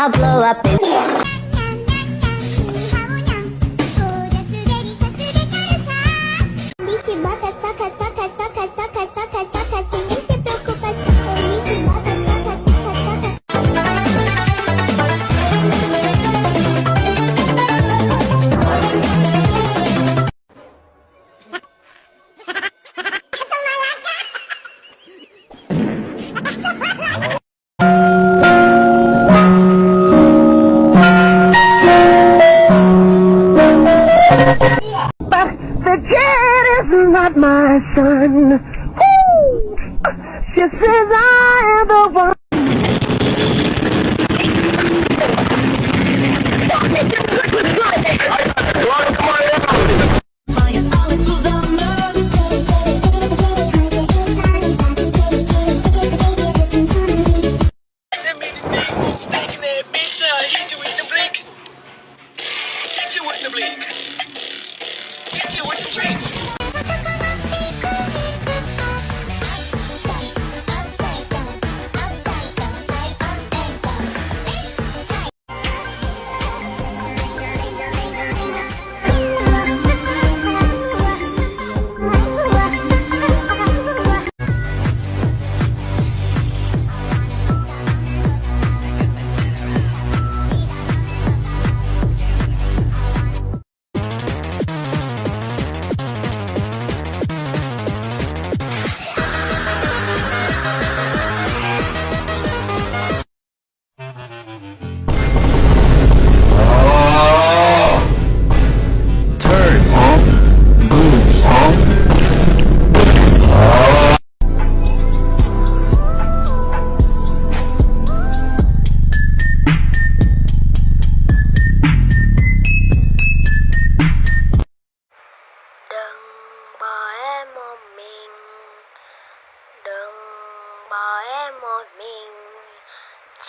I'll blow up in not my son. Woo! She says I am the one.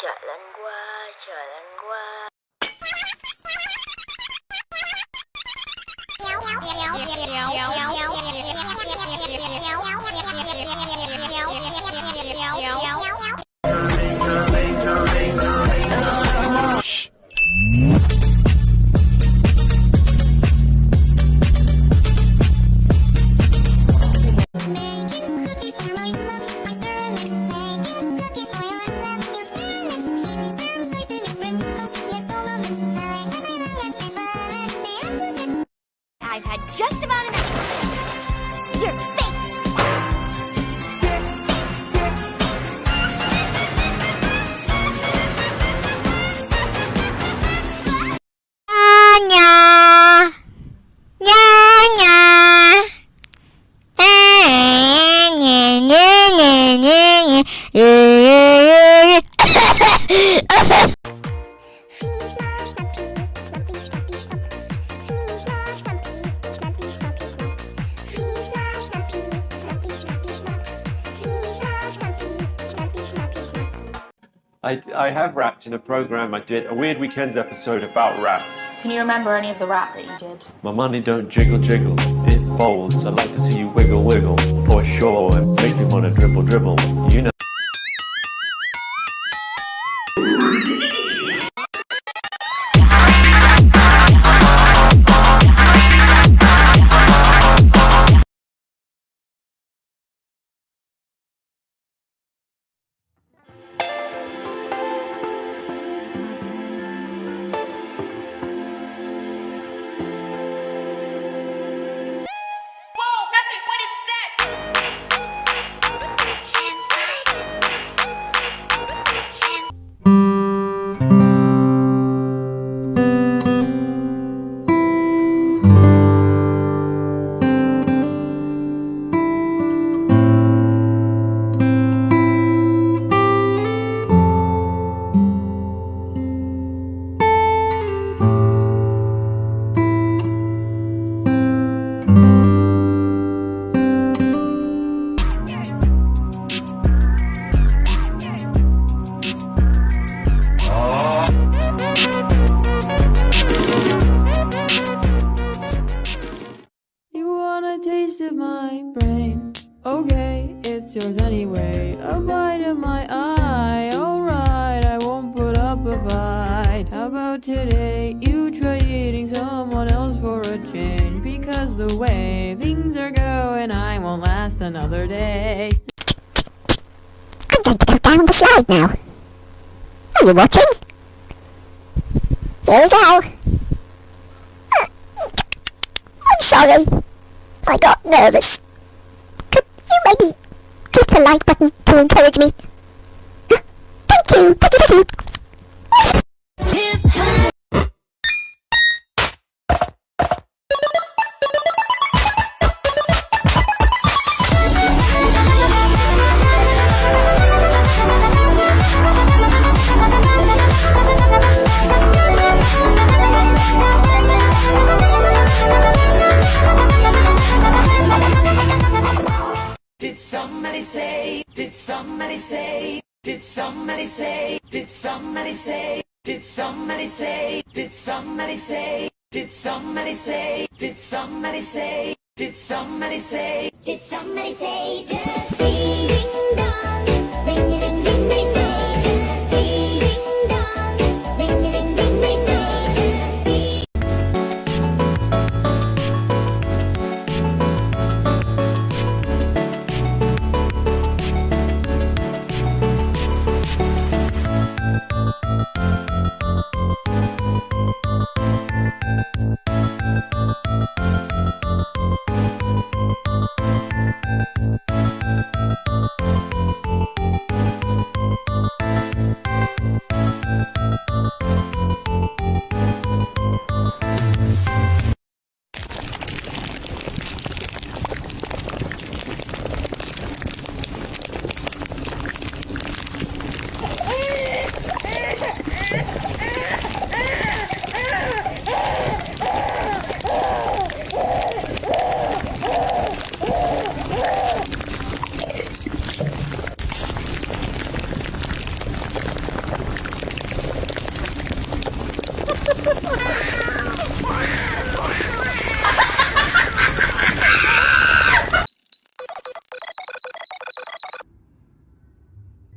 Chợ lần qua, chợ lần qua. I've had just about enough. Your face! Nya, nya, nya. Nya, nya, nya, nya, nya. I have rapped in a program I did, a Weird Weekends episode about rap. Can you remember any of the rap that you did? My money don't jiggle jiggle, it folds. I like to see you wiggle wiggle, for sure, and make me wanna dribble dribble, you know. today. You try eating someone else for a change, because the way things are going, I won't last another day. I'm going to go down the slide now. Are you watching? Here we go. I'm sorry. I got nervous. Could you maybe click the like button to encourage me? Thank you. Thank you. Thank you. Did somebody say, did somebody say, did somebody say, did somebody say, did somebody say, did somebody say, did somebody say, did somebody say, did somebody say, Did somebody say just ding ding dong, ding ding ding they say just ding ding dong, ding ding ding they say just ding.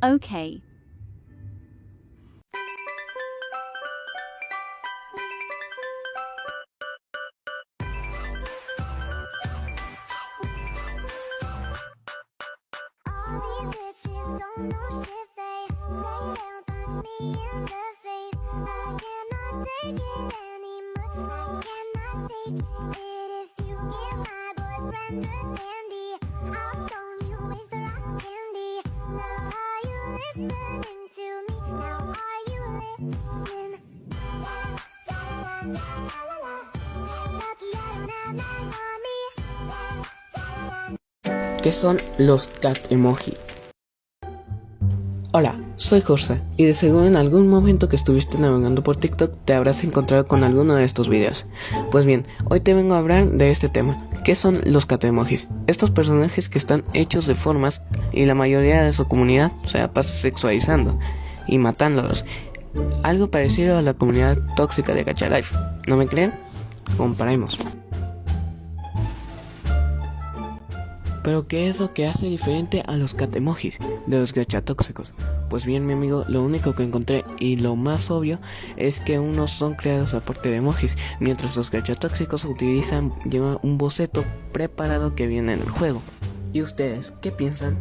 Okay. All these bitches don't know shit. They say they'll punch me in the face. I cannot take it anymore. I cannot take it if you give my boyfriend a candy. I'll stone you with rock candy. Now are you listening to me? Now are you listening? Lucky I don't have knives on me. ¿Qué son los cat emoji? Hola, soy Jorge y de seguro en algún momento que estuviste navegando por TikTok te habrás encontrado con alguno de estos videos. Pues bien, hoy te vengo a hablar de este tema. ¿Qué son los cat emojis? Estos personajes que están hechos de formas y la mayoría de su comunidad se la pasa sexualizando y matándolos. Algo parecido a la comunidad tóxica de Gacha Life. ¿No me creen? Comparemos. Pero ¿qué es lo que hace diferente a los cat emojis de los gacha tóxicos? Pues bien, mi amigo, lo único que encontré y lo más obvio es que unos son creados a partir de emojis, mientras los gacha tóxicos llevan un boceto preparado que viene en el juego. ¿Y ustedes qué piensan?